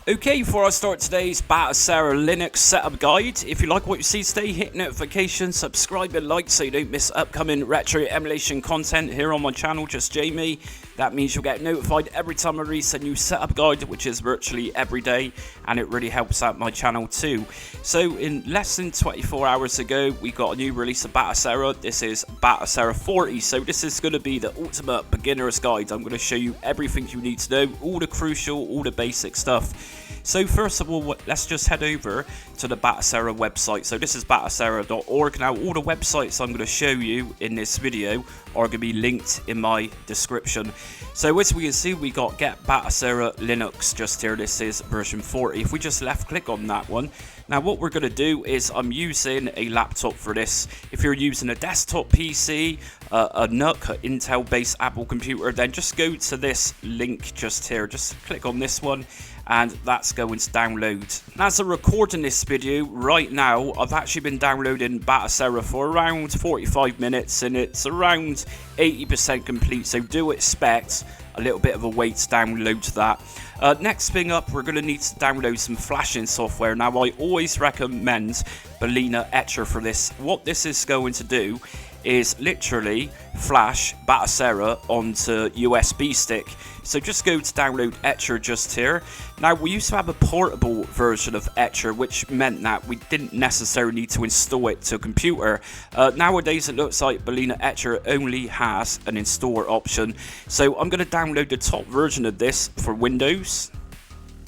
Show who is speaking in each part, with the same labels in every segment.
Speaker 1: Okay, before I start today's Batocera Linux setup guide, if you like what you see today, hit notifications, subscribe and like so you don't miss upcoming retro emulation content here on my channel, just Jamie. That means you'll get notified every time I release a new setup guide, which is virtually every day, and it really helps out my channel too. So in less than 24 hours ago, we got a new release of Batocera. This is Batocera 40, so this is going to be the ultimate beginner's guide. I'm going to show you everything you need to know, all the crucial, all the basic stuff. So first of all, let's just head over to the Batocera website. So this is batocera.org. Now all the websites I'm going to show you in this video are going to be linked in my description. So as we can see, we got Get Batocera Linux just here. This is version 40. If we just left click on that one, now what we're going to do is I'm using a laptop for this. If you're using a desktop PC, a NUC, an Intel based Apple computer, then just go to this link just here. Just click on this one and that's going to download. And as I'm recording this video right now, I've actually been downloading Batocera for around 45 minutes and it's around 80% complete, so do expect a little bit of a wait to download that. Next thing up, we're going to need to download some flashing software. Now I always recommend Balena Etcher for this. What this is going to do is literally flash Batocera onto USB stick. So just go to download Etcher just here. Now we used to have a portable version of Etcher, which meant that we didn't necessarily need to install it to a computer. Nowadays it looks like Balena Etcher only has an installer option. So I'm going to download the top version of this for Windows.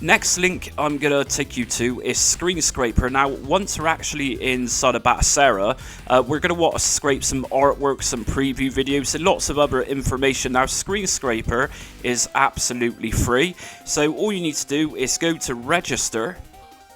Speaker 1: Next link I'm going to take you to is Screen Scraper. Now once we're actually inside of Batocera, we're going to want to scrape some artwork, some preview videos and lots of other information. Now Screen Scraper is absolutely free, so all you need to do is go to register.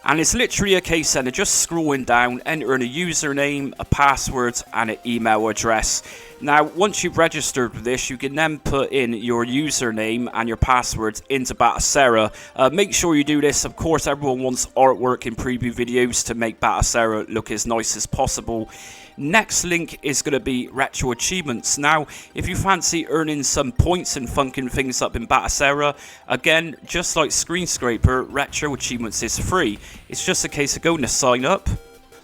Speaker 1: And it's literally a case then of just scrolling down, entering a username, a password and an email address. Now once you've registered with this, you can then put in your username and your password into Batocera. Make sure you do this. Of course everyone wants artwork in preview videos to make Batocera look as nice as possible. Next link is going to be Retro Achievements. Now, if you fancy earning some points and funking things up in Batocera, again, just like Screen Scraper, Retro Achievements is free. It's just a case of going to sign up,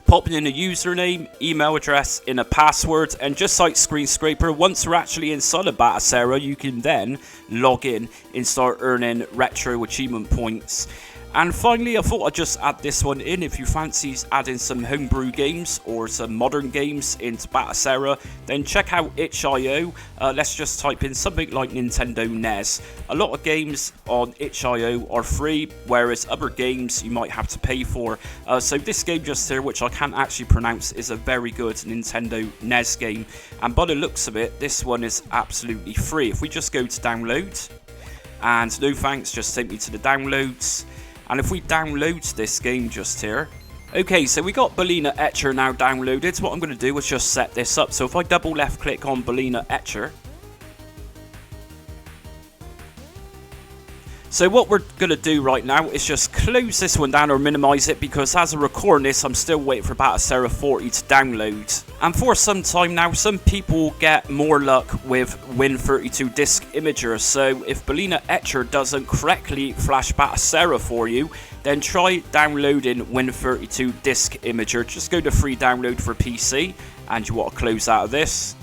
Speaker 1: popping in a username, email address, in a password, and just like Screen Scraper, once we're actually inside of Batocera, you can then log in and start earning Retro Achievement points. And finally, I thought I'd just add this one in. If you fancy adding some homebrew games or some modern games into Batocera, then check out itch.io. Let's just type in something like Nintendo NES. A lot of games on itch.io are free, whereas other games you might have to pay for. So this game just here, which I can't actually pronounce, is a very good Nintendo NES game. And by the looks of it, this one is absolutely free. If we just go to download, and no thanks, just take me to the downloads. And if we download this game just here, okay, so we got Balena Etcher now downloaded. So what I'm going to do is just set this up. So if I double left click on Balena Etcher, so what we're going to do right now is just close this one down or minimize it, because as I'm recording this, I'm still waiting for Batocera 40 to download. And for some time now, some people get more luck with Win32 Disk Imager. So if Balena Etcher doesn't correctly flash Batocera for you, then try downloading Win32 Disk Imager. Just go to free download for PC, and you want to close out of this.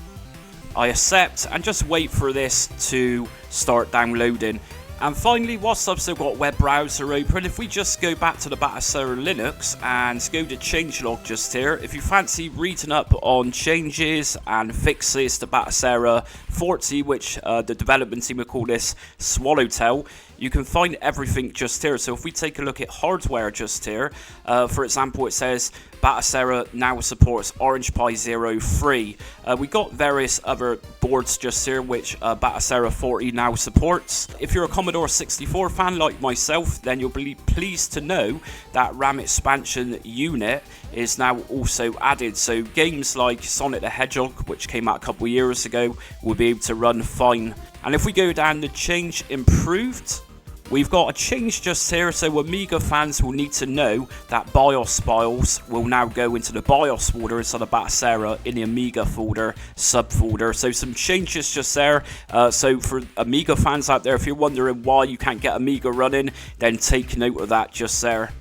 Speaker 1: I accept, and just wait for this to start downloading. And finally, whilst I've still got web browser open, if we just go back to the Batocera Linux and go to changelog just here, if you fancy reading up on changes and fixes to Batocera 40, which the development team would call this Swallowtail, you can find everything just here. So if we take a look at hardware just here, for example, it says Batocera now supports Orange Pi 0 free. We got various other boards just here which Batocera 40 now supports. If you're a Commodore 64 fan like myself, then you'll be pleased to know that RAM expansion unit is now also added. So games like Sonic the Hedgehog, which came out a couple of years ago, will be able to run fine. And if we go down to change improved, We've got a change just here, so Amiga fans will need to know that BIOS files will now go into the BIOS folder instead of Batocera in the Amiga folder, subfolder. So some changes just there. So for Amiga fans out there, if you're wondering why you can't get Amiga running, then take note of that just there.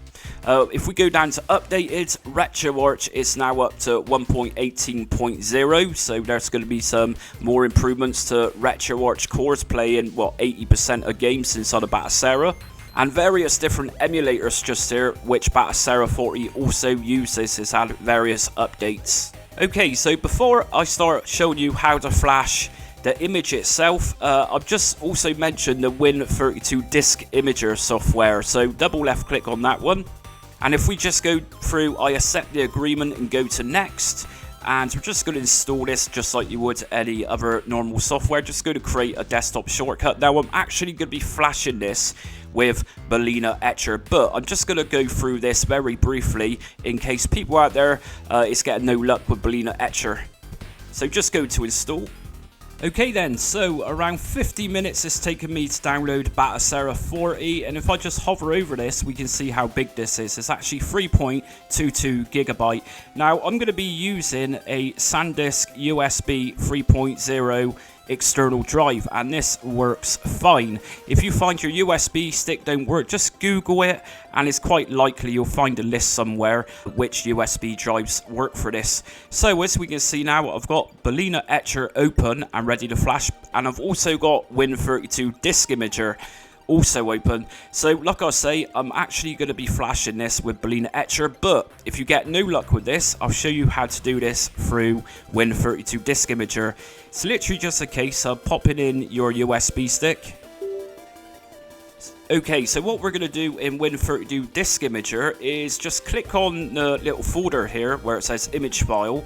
Speaker 1: If we go down to updated, RetroArch is now up to 1.18.0, so there's going to be some more improvements to RetroArch cores playing, 80% of games inside of Batocera. And various different emulators just here, which Batocera 40 also uses, has had various updates. Okay, so before I start showing you how to flash the image itself, I've just also mentioned the Win32 Disk Imager software, so double left click on that one. And if we just go through, I accept the agreement and go to next, and we're just going to install this just like you would any other normal software. Just go to create a desktop shortcut. Now I'm actually going to be flashing this with Balena Etcher, but I'm just going to go through this very briefly in case people out there is getting no luck with Balena Etcher. So just go to install. Okay then, so around 50 minutes it's taken me to download Batocera 40, and if I just hover over this, we can see how big this is. It's actually 3.22 gigabyte. Now I'm going to be using a SanDisk USB 3.0 external drive, and this works fine. If you find your USB stick don't work, just Google it, and it's quite likely you'll find a list somewhere which USB drives work for this. So as we can see now, I've got Balena Etcher open and ready to flash, and I've also got Win32 Disk Imager also open. So like I say, I'm actually going to be flashing this with Balena Etcher, but if you get no luck with this, I'll show you how to do this through Win32 Disk Imager. It's literally just a case of popping in your USB stick. Okay, so what we're going to do in Win32 Disk Imager is just click on the little folder here where it says image file,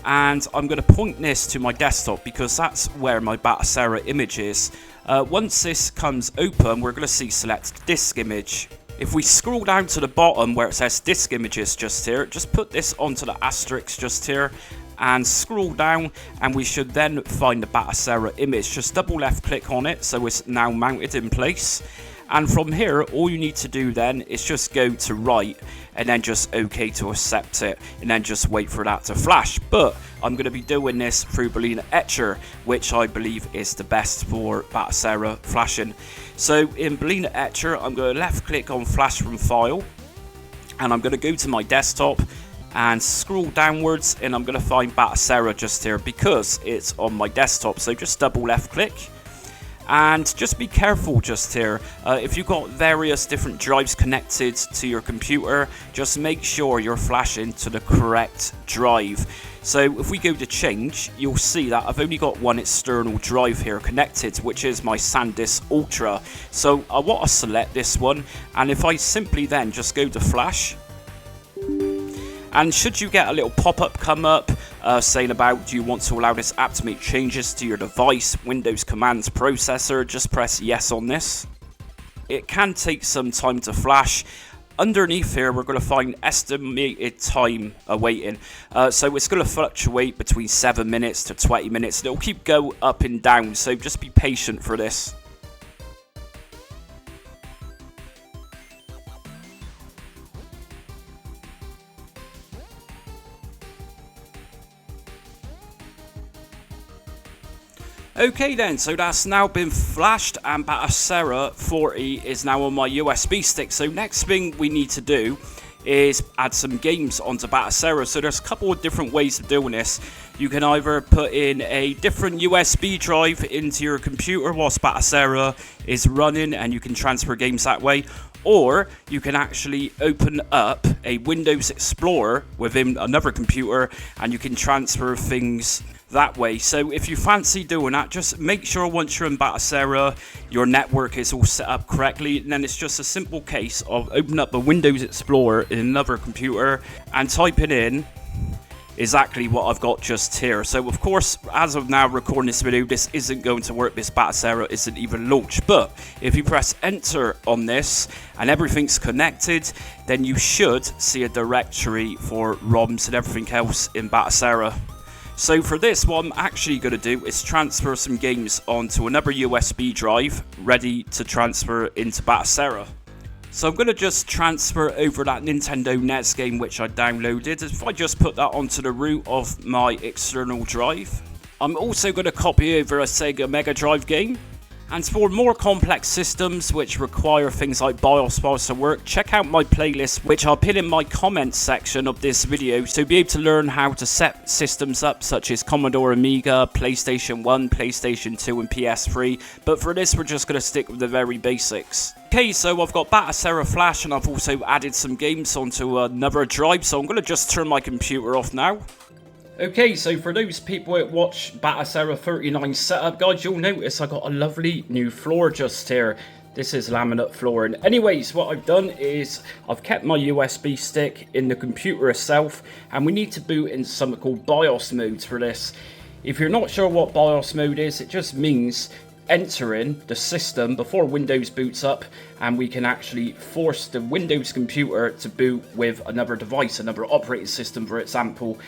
Speaker 1: and I'm going to point this to my desktop because that's where my Batocera image is. Once this comes open, we're going to see select disk image. If we scroll down to the bottom where it says disk images just here, just put this onto the asterisk just here and scroll down, and we should then find the Batocera image. Just double left click on it so it's now mounted in place. And from here, all you need to do then is just go to write and then just OK to accept it, and then just wait for that to flash. But I'm going to be doing this through Balena Etcher, which I believe is the best for Batocera flashing. So in Balena Etcher, I'm going to left click on flash from file, and I'm going to go to my desktop and scroll downwards, and I'm going to find Batocera just here because it's on my desktop. So just double left click. And just be careful just here, if you've got various different drives connected to your computer, just make sure you're flashing to the correct drive. So if we go to change, you'll see that I've only got one external drive here connected, which is my SanDisk Ultra. So I want to select this one, and if I simply then just go to flash, and should you get a little pop-up come up saying about do you want to allow this app to make changes to your device, Windows commands processor, just press yes on this. It can take some time to flash. Underneath here we're going to find estimated time awaiting. So it's going to fluctuate between 7 minutes to 20 minutes. It'll keep go up and down, so just be patient for this. Okay then, so that's now been flashed, and Batocera 40 is now on my USB stick. So next thing we need to do is add some games onto Batocera. So there's a couple of different ways of doing this. You can either put in a different USB drive into your computer whilst Batocera is running, and you can transfer games that way. Or you can actually open up a Windows Explorer within another computer and you can transfer things that way. So if you fancy doing that, just make sure once you're in Batocera, your network is all set up correctly, and then it's just a simple case of opening up a Windows Explorer in another computer and typing in exactly what I've got just here. So of course, as of now recording this video, this isn't going to work. This Batocera isn't even launched, but if you press enter on this and everything's connected, then you should see a directory for ROMs and everything else in Batocera. So for this, what I'm actually going to do is transfer some games onto another USB drive, ready to transfer into Batocera. So I'm going to just transfer over that Nintendo NES game which I downloaded. If I just put that onto the root of my external drive. I'm also going to copy over a Sega Mega Drive game. And for more complex systems which require things like BIOS files to work, check out my playlist which I'll pin in my comments section of this video to be able to learn how to set systems up such as Commodore Amiga, PlayStation 1, PlayStation 2 and PS3, but for this we're just going to stick with the very basics. Okay, so I've got Batocera Flash and I've also added some games onto another drive, so I'm going to just turn my computer off now. Okay, so for those people that watch Batocera 39 setup guide, you'll notice I got a lovely new floor just here. This is laminate flooring. Anyways, what I've done is I've kept my USB stick in the computer itself, and we need to boot in something called BIOS modes for this. If you're not sure what BIOS mode is, it just means entering the system before Windows boots up, and we can actually force the Windows computer to boot with another device, another operating system for example.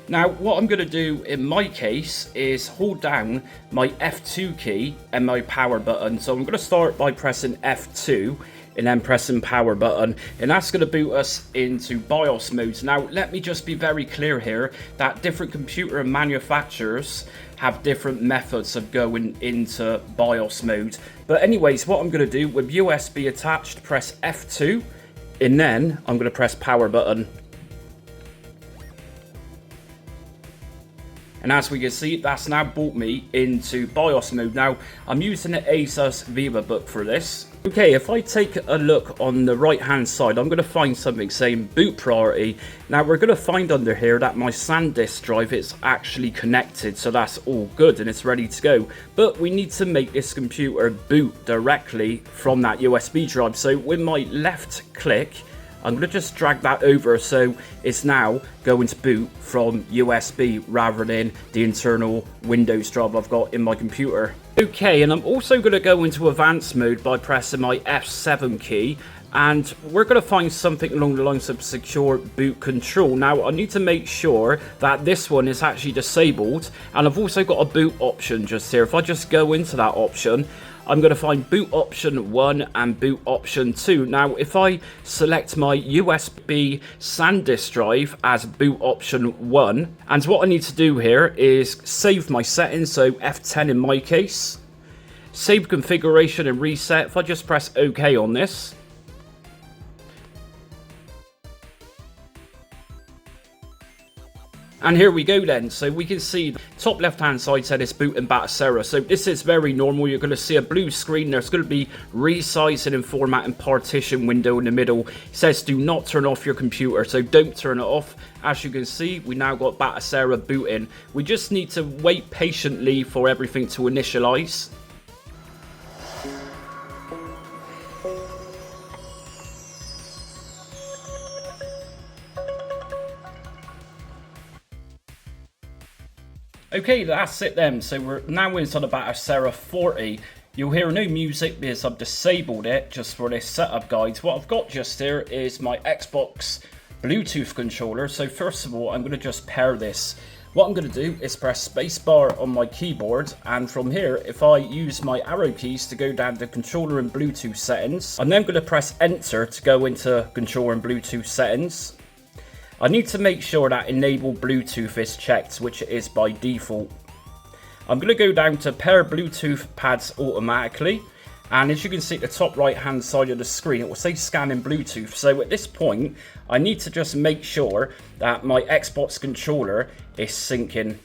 Speaker 1: Now what I'm going to do in my case is hold down my F2 key and my power button. So I'm going to start by pressing F2 and then pressing power button, and that's going to boot us into BIOS modes. Now let me just be very clear here that different computer manufacturers have different methods of going into BIOS mode. But anyways, what I'm going to do with USB attached, press F2 and then I'm going to press power button. And as we can see, that's now brought me into BIOS mode. Now, I'm using the Asus VivaBook for this. Okay, if I take a look on the right hand side, I'm going to find something saying boot priority. Now, we're going to find under here that my SanDisk drive is actually connected, so that's all good and it's ready to go. But we need to make this computer boot directly from that USB drive. So with my left click, I'm going to just drag that over so it's now going to boot from USB rather than the internal Windows drive I've got in my computer. Okay, and I'm also going to go into advanced mode by pressing my F7 key, and we're going to find something along the lines of secure boot control. Now I need to make sure that this one is actually disabled, and I've also got a boot option just here. If I just go into that option, I'm going to find boot option 1 and boot option 2. Now, if I select my USB SanDisk drive as boot option 1, and what I need to do here is save my settings, so F10 in my case, save configuration and reset. If I just press OK on this, and here we go then. So we can see top left hand side said it's booting Batocera. So this is very normal. You're going to see a blue screen. There's going to be resizing and formatting partition window in the middle. It says do not turn off your computer, so don't turn it off. As you can see, we now got Batocera booting. We just need to wait patiently for everything to initialize. Okay, that's it then. So we're now into the Batocera 40. You'll hear no music because I've disabled it just for this setup guide. What I've got just here is my Xbox Bluetooth controller. So first of all, I'm going to just pair this. What I'm going to do is press spacebar on my keyboard, and from here, if I use my arrow keys to go down to controller and Bluetooth settings, I'm then going to press enter to go into controller and Bluetooth settings. I need to make sure that enable Bluetooth is checked, which it is by default. I'm going to go down to pair Bluetooth pads automatically, and as you can see at the top right hand side of the screen, it will say scanning Bluetooth. So at this point, I need to just make sure that my Xbox controller is syncing.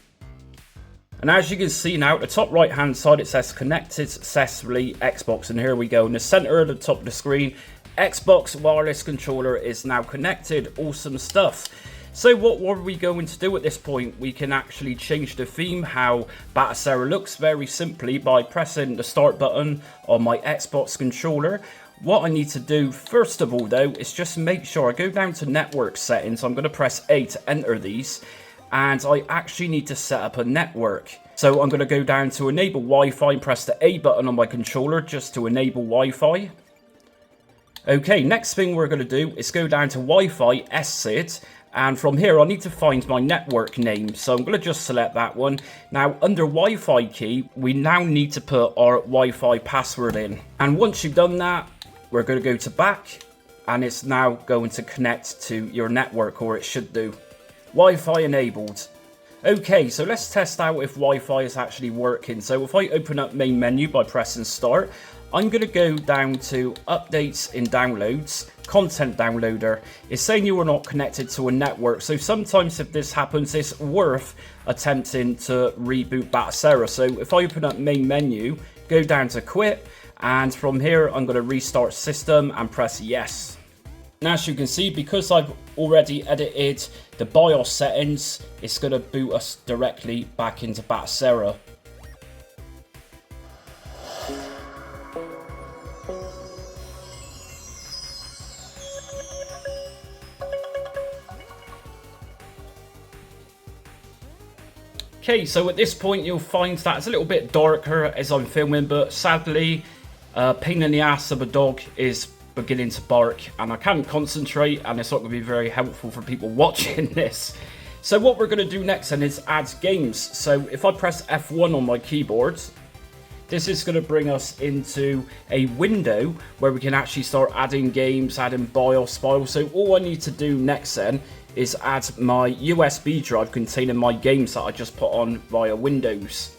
Speaker 1: And as you can see now, at the top right hand side, it says connected successfully Xbox, and here we go. In the center of the top of the screen, Xbox wireless controller is now connected. Awesome stuff. So what were we going to do at this point? We can actually change the theme, how Batocera looks, very simply by pressing the start button on my Xbox controller. What I need to do first of all though is just make sure I go down to network settings. I'm going to press A to enter these, and I actually need to set up a network. So I'm going to go down to enable Wi-Fi and press the A button on my controller just to enable Wi-Fi. Okay, next thing we're going to do is go down to Wi-Fi SSID, And from here, I need to find my network name. So I'm going to just select that one. Now, under Wi-Fi key, we now need to put our Wi-Fi password in. And once you've done that, we're going to go to back. And it's now going to connect to your network, or it should do. Wi-Fi enabled. Okay, so let's test out if Wi-Fi is actually working. So if I open up main menu by pressing start, I'm going to go down to updates in downloads, content downloader. It's saying you are not connected to a network. So sometimes if this happens, it's worth attempting to reboot Batocera. So if I open up main menu, go down to quit, and from here, I'm going to restart system and press yes. Now, as you can see, because I've already edited the BIOS settings, it's going to boot us directly back into Batocera. Okay, so at this point you'll find that it's a little bit darker as I'm filming, but sadly, pain in the ass of a dog is beginning to bark and I can't concentrate, and it's not going to be very helpful for people watching this. So what we're going to do next then is add games. So if I press F1 on my keyboard, this is going to bring us into a window where we can actually start adding games, adding BIOS files. So all I need to do next then is add my USB drive containing my games that I just put on via Windows.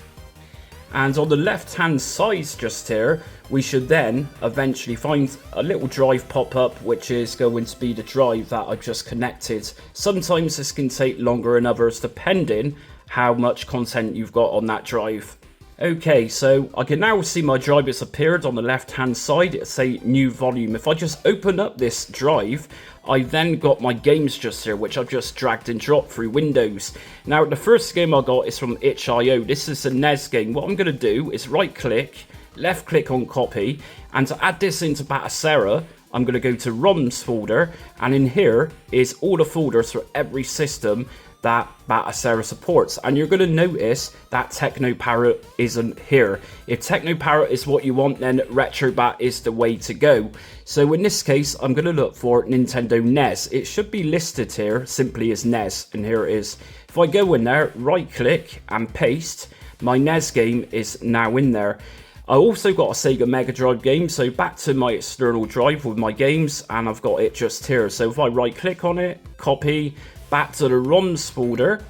Speaker 1: And on the left hand side just here, we should then eventually find a little drive pop up, which is going to be the drive that I've just connected. Sometimes this can take longer than others depending how much content you've got on that drive. Okay, so I can now see my drive has appeared on the left hand side. It's a new volume. If I just open up this drive, I then got my games just here, which I've just dragged and dropped through Windows. Now, the first game I got is from itch.io. This is a NES game. What I'm going to do is right click, left click on copy, and to add this into Batocera, I'm going to go to ROMs folder, and in here is all the folders for every system that Batocera supports. And you're going to notice that TechnoParrot isn't here. If TechnoParrot is what you want, then RetroBat is the way to go. So in this case, I'm going to look for Nintendo NES. It should be listed here simply as NES, and here it is. If I go in there, right click and paste, my NES game is now in there. I also got a Sega Mega Drive game, so back to my external drive with my games, and I've got it just here. So if I right click on it, copy, back to the ROMs folder,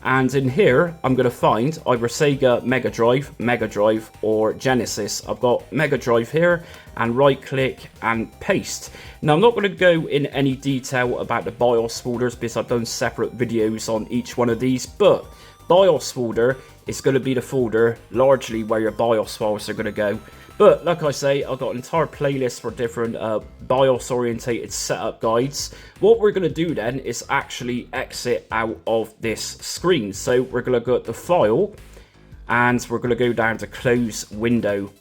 Speaker 1: and in here I'm going to find either Sega Mega Drive or Genesis. I've got Mega Drive here, and right click and paste. Now I'm not going to go in any detail about the BIOS folders because I've done separate videos on each one of these, but BIOS folder is going to be the folder largely where your BIOS files are going to go. But like I say, I've got an entire playlist for different BIOS orientated setup guides. What we're going to do then is actually exit out of this screen. So we're going to go to File, and we're going to go down to Close Window.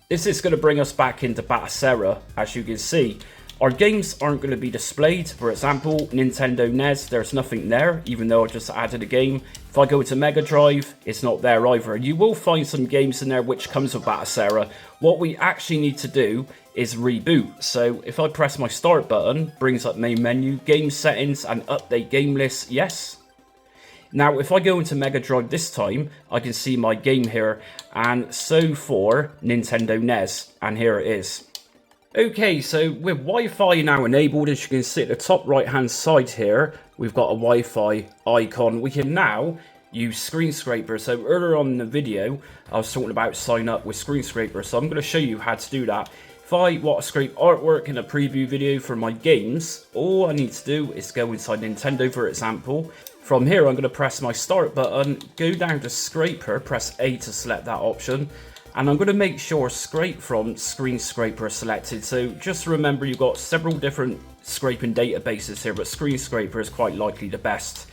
Speaker 1: This is going to bring us back into Batocera. As you can see, our games aren't going to be displayed. For example, Nintendo NES, there's nothing there, even though I just added a game. If I go to Mega Drive, it's not there either. You will find some games in there which comes with Batocera. What we actually need to do is reboot. So if I press my start button, brings up main menu, game settings, and update game list, yes. Now, if I go into Mega Drive this time, I can see my game here, and so for Nintendo NES, and here it is. Okay, so with Wi-Fi now enabled, as you can see at the top right hand side here, we've got a Wi-Fi icon. We can now use Screen Scraper. So earlier on in the video, I was talking about sign up with Screen Scraper, so I'm going to show you how to do that. If I want to scrape artwork in a preview video for my games, all I need to do is go inside Nintendo, for example. From here, I'm going to press my start button, go down to Scraper, press A to select that option. And I'm going to make sure Scrape from Screen Scraper is selected. So just remember, you've got several different scraping databases here, but Screen Scraper is quite likely the best.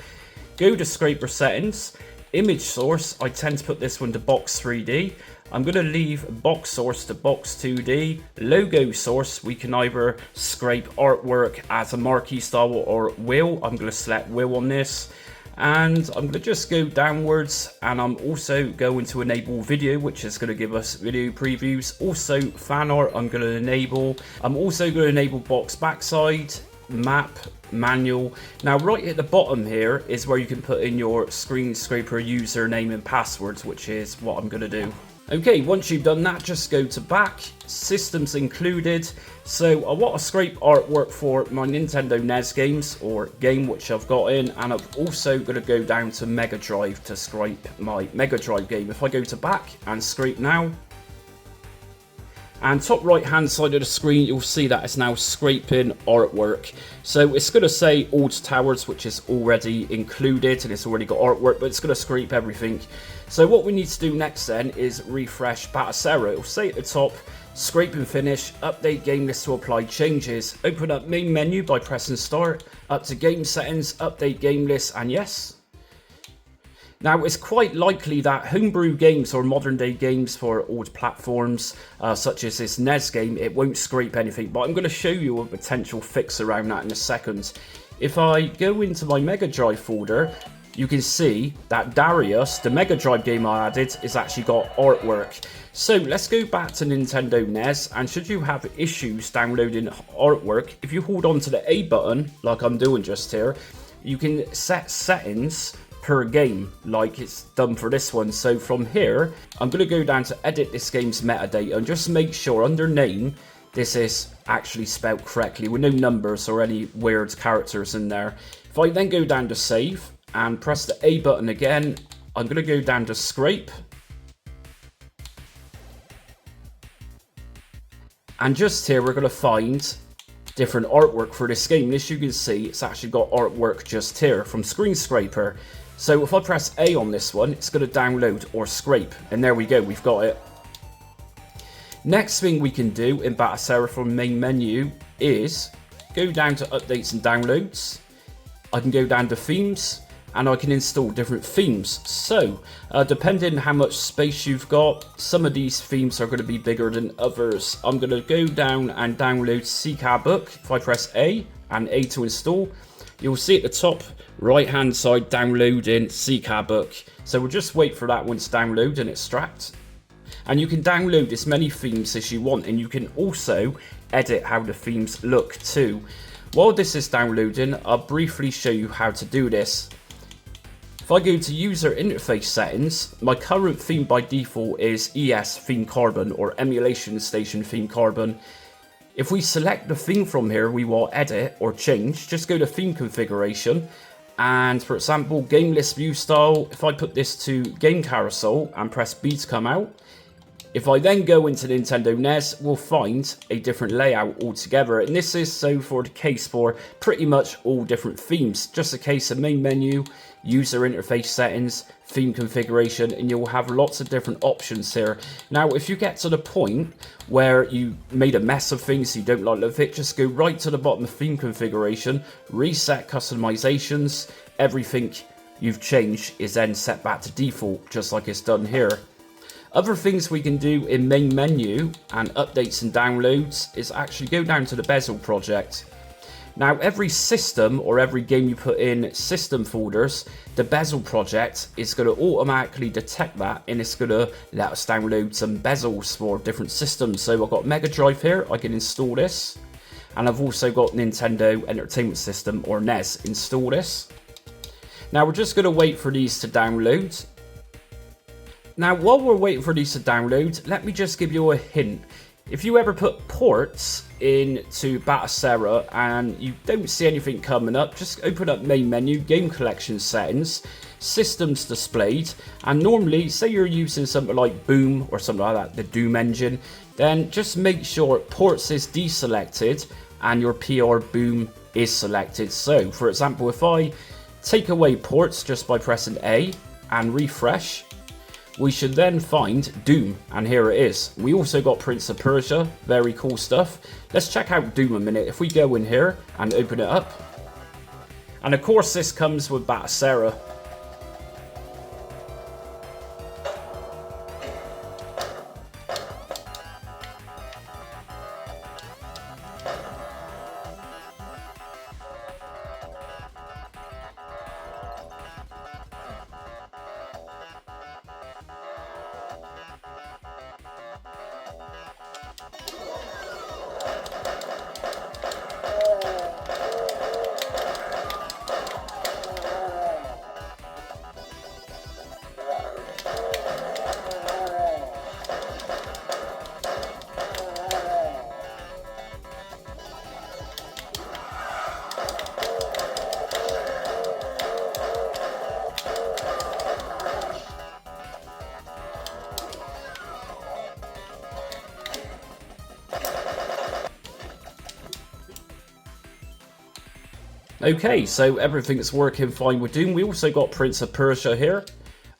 Speaker 1: Go to Scraper Settings, Image Source. I tend to put this one to Box 3D. I'm going to leave Box Source to Box 2D. Logo Source, we can either scrape artwork as a marquee style or wheel. I'm going to select wheel on this. And I'm going to just go downwards, and I'm also going to enable video, which is going to give us video previews. Also fan art I'm going to enable. I'm also going to enable box backside, map, manual. Now right at the bottom here is where you can put in your screen scraper username and passwords, which is what I'm going to do. Okay, once you've done that, just go to back, systems included. So I want to scrape artwork for my Nintendo NES games, or game which I've got in, and I'm also going to go down to Mega Drive to scrape my Mega Drive game. If I go to back and scrape now, and top right hand side of the screen, you'll see that it's now scraping artwork. So it's going to say Alds Towers, which is already included and it's already got artwork, but it's going to scrape everything. So what we need to do next then is refresh Batocera. It'll say at the top, scrape and finish, update game list to apply changes. Open up main menu by pressing start, up to game settings, update game list, and yes. Now, it's quite likely that homebrew games or modern day games for old platforms, such as this NES game, it won't scrape anything, but I'm going to show you a potential fix around that in a second. If I go into my Mega Drive folder, you can see that Darius, the Mega Drive game I added, has actually got artwork. So let's go back to Nintendo NES, and should you have issues downloading artwork, if you hold on to the A button, like I'm doing just here, you can set settings per game, like it's done for this one. So from here, I'm going to go down to edit this game's metadata and just make sure under name, this is actually spelled correctly with no numbers or any weird characters in there. If I then go down to save and press the A button again, I'm going to go down to scrape. And just here, we're going to find different artwork for this game. As you can see, it's actually got artwork just here from Screen Scraper. So if I press A on this one, it's going to download or scrape. And there we go, we've got it. Next thing we can do in Batocera from main menu is go down to updates and downloads. I can go down to themes and I can install different themes. So depending how much space you've got, some of these themes are going to be bigger than others. I'm going to go down and download CCAR Book. If I press A and A to install, you'll see at the top right hand side downloading CCAR Book. So we'll just wait for that once download and extract. And you can download as many themes as you want, and you can also edit how the themes look too. While this is downloading, I'll briefly show you how to do this. If I go to user interface settings, my current theme by default is ES Theme Carbon, or Emulation Station Theme Carbon. If we select the theme from here we will edit or change, just go to theme configuration, and for example game list view style, if I put this to game carousel and press B to come out, if I then go into Nintendo NES, we'll find a different layout altogether. And this is so for the case for pretty much all different themes. Just a case of main menu, user interface settings, theme configuration, and you'll have lots of different options here. Now, if you get to the point where you made a mess of things, you don't like the fit, just go right to the bottom of theme configuration, reset customizations, everything you've changed is then set back to default, just like it's done here. Other things we can do in main menu and updates and downloads is actually go down to the bezel project. Now every system or every game you put in system folders, the bezel project is going to automatically detect that, and it's going to let us download some bezels for different systems. So I've got Mega Drive here, I can install this, and I've also got Nintendo Entertainment System or NES, install this. Now we're just going to wait for these to download. Now, while we're waiting for these to download, let me just give you a hint. If you ever put ports into Batocera and you don't see anything coming up, just open up main menu, game collection settings, systems displayed, and normally, say you're using something like Boom or something like that, the Doom engine, then just make sure ports is deselected and your PR Boom is selected. So, for example, if I take away ports just by pressing A and refresh, we should then find Doom, and here it is. We also got Prince of Persia, very cool stuff. Let's check out Doom a minute. If we go in here and open it up, and of course this comes with Batocera. Okay, so everything's working fine with Doom. We also got Prince of Persia here.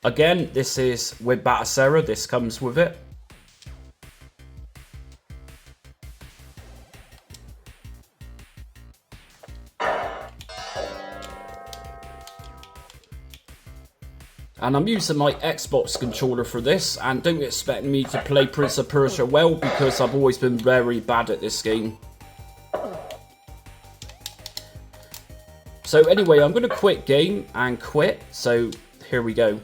Speaker 1: Again, this is with Batocera, this comes with it. And I'm using my Xbox controller for this, and don't expect me to play Prince of Persia well, because I've always been very bad at this game. So anyway, I'm going to quit game and quit, so here we go.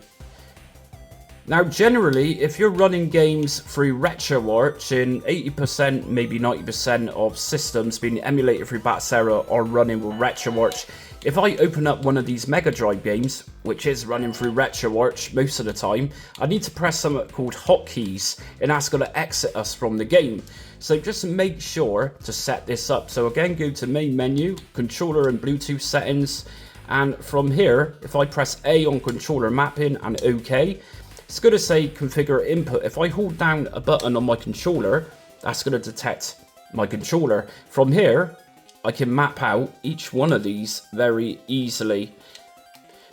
Speaker 1: Now generally, if you're running games through RetroArch, in 80%, maybe 90% of systems being emulated through Batocera are running with RetroArch. If I open up one of these Mega Drive games, which is running through RetroArch most of the time, I need to press something called hotkeys, and that's going to exit us from the game. So just make sure to set this up. So again, go to main menu, controller and Bluetooth settings, and from here, if I press A on controller mapping and OK, it's going to say configure input. If I hold down a button on my controller, that's going to detect my controller. From here, I can map out each one of these very easily.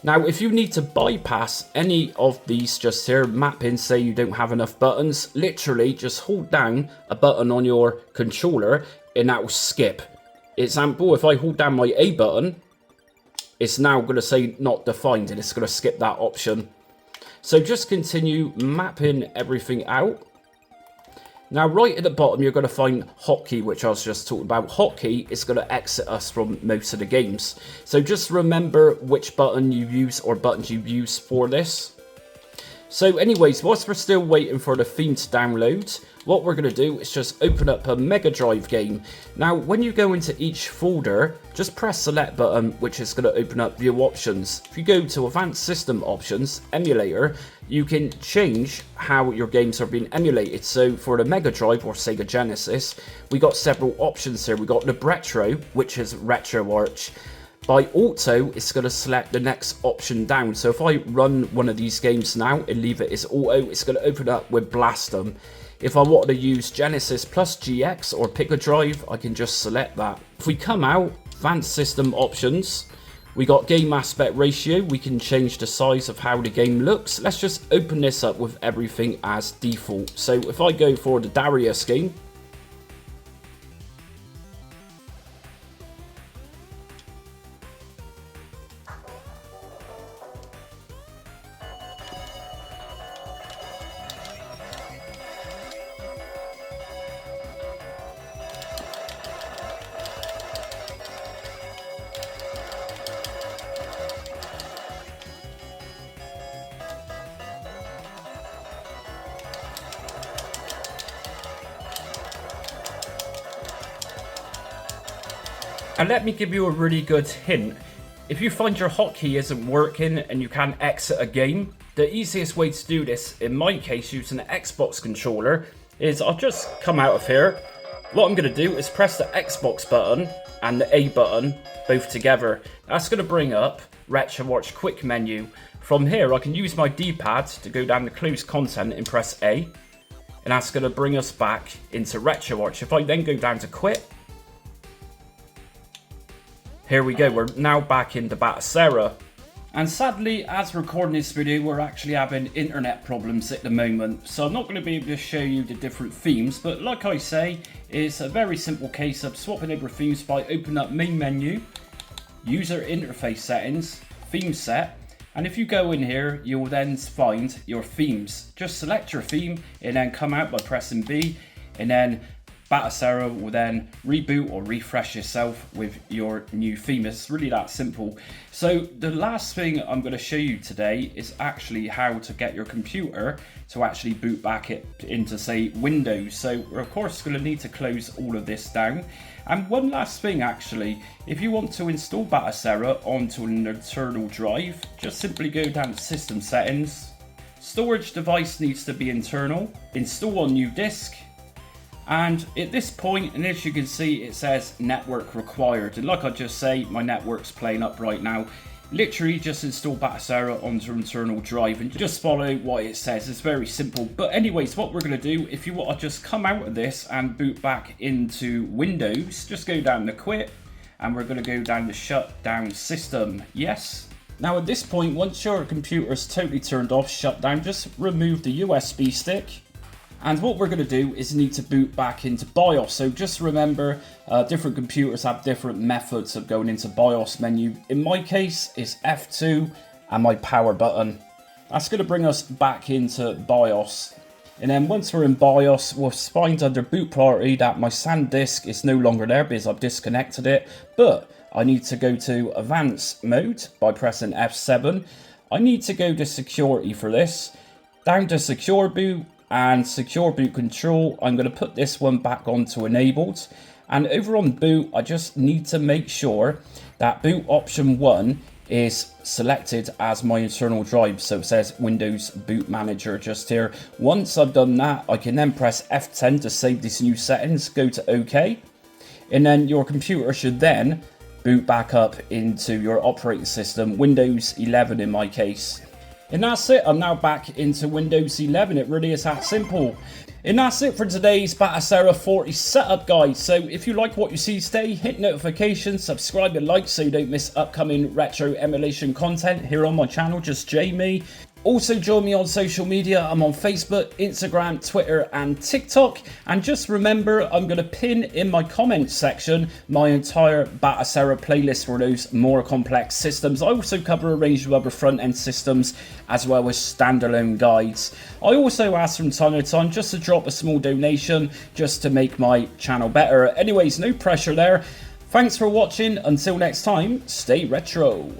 Speaker 1: Now, if you need to bypass any of these just here, mapping, say you don't have enough buttons, literally just hold down a button on your controller and that will skip. Example, if I hold down my A button, it's now going to say not defined and it's going to skip that option. So just continue mapping everything out. Now right at the bottom you're going to find hotkey, which I was just talking about. Hotkey is going to exit us from most of the games. So just remember which button you use or buttons you use for this. So anyways, whilst we're still waiting for the theme to download, what we're going to do is just open up a Mega Drive game. Now when you go into each folder, just press select button, which is going to open up view options. If you go to advanced system options, emulator, you can change how your games are being emulated. So for the Mega Drive or Sega Genesis, we got several options here. We got the retro, which is RetroArch. By auto, it's going to select the next option down. So if I run one of these games now and leave it as auto, it's going to open up with Blastum. If I wanted to use Genesis plus GX or pick a drive, I can just select that. If we come out, advanced system options, we got game aspect ratio. We can change the size of how the game looks. Let's just open this up with everything as default. So if I go for the Darius game, and let me give you a really good hint. If you find your hotkey isn't working and you can't exit a game, the easiest way to do this, in my case using an Xbox controller, is I'll just come out of here. What I'm going to do is press the Xbox button and the A button both together. That's going to bring up RetroArch quick menu. From here I can use my D-pad to go down to close content and press A, and that's going to bring us back into RetroArch. If I then go down to quit, here we go, we're now back into Batocera. And sadly, as recording this video, we're actually having internet problems at the moment. So I'm not going to be able to show you the different themes, but like I say, it's a very simple case of swapping over themes by opening up main menu, user interface settings, theme set, and if you go in here, you'll then find your themes. Just select your theme and then come out by pressing B, and then Batocera will then reboot or refresh yourself with your new theme. It's really that simple. So the last thing I'm going to show you today is actually how to get your computer to actually boot back it into, say, Windows. So we're of course going to need to close all of this down. And one last thing actually, if you want to install Batocera onto an internal drive, just simply go down to System Settings. Storage device needs to be internal. Install on new disk. And at this point, and as you can see, it says network required. And like I just say, my network's playing up right now. Literally just install Batocera onto an internal drive and just follow what it says. It's very simple. But anyways, what we're going to do, if you want to just come out of this and boot back into Windows, just go down to quit and we're going to go down to shut down system. Yes. Now at this point, once your computer is totally turned off, shut down, just remove the USB stick. And what we're going to do is need to boot back into BIOS. So just remember, different computers have different methods of going into BIOS menu. In my case, it's F2 and my power button. That's going to bring us back into BIOS. And then once we're in BIOS, we'll find under boot priority that my SAN disk is no longer there because I've disconnected it. But I need to go to advanced mode by pressing F7. I need to go to security for this. Down to secure boot and secure boot control. I'm going to put this one back onto enabled. And over on boot, I just need to make sure that boot option 1 is selected as my internal drive. So it says Windows Boot Manager just here. Once I've done that, I can then press F10 to save these new settings, go to OK. And then your computer should then boot back up into your operating system, Windows 11 in my case. And that's it, I'm now back into Windows 11, it really is that simple. And that's it for today's Batocera 40 setup guide. So if you like what you see today, hit notifications, subscribe and like so you don't miss upcoming retro emulation content here on my channel, just Jamie. Also join me on social media. I'm on Facebook, Instagram, Twitter and TikTok. And just remember, I'm going to pin in my comments section my entire Batocera playlist for those more complex systems. I also cover a range of other front-end systems as well as standalone guides. I also ask from time to time just to drop a small donation just to make my channel better. Anyways, no pressure there. Thanks for watching. Until next time, stay retro.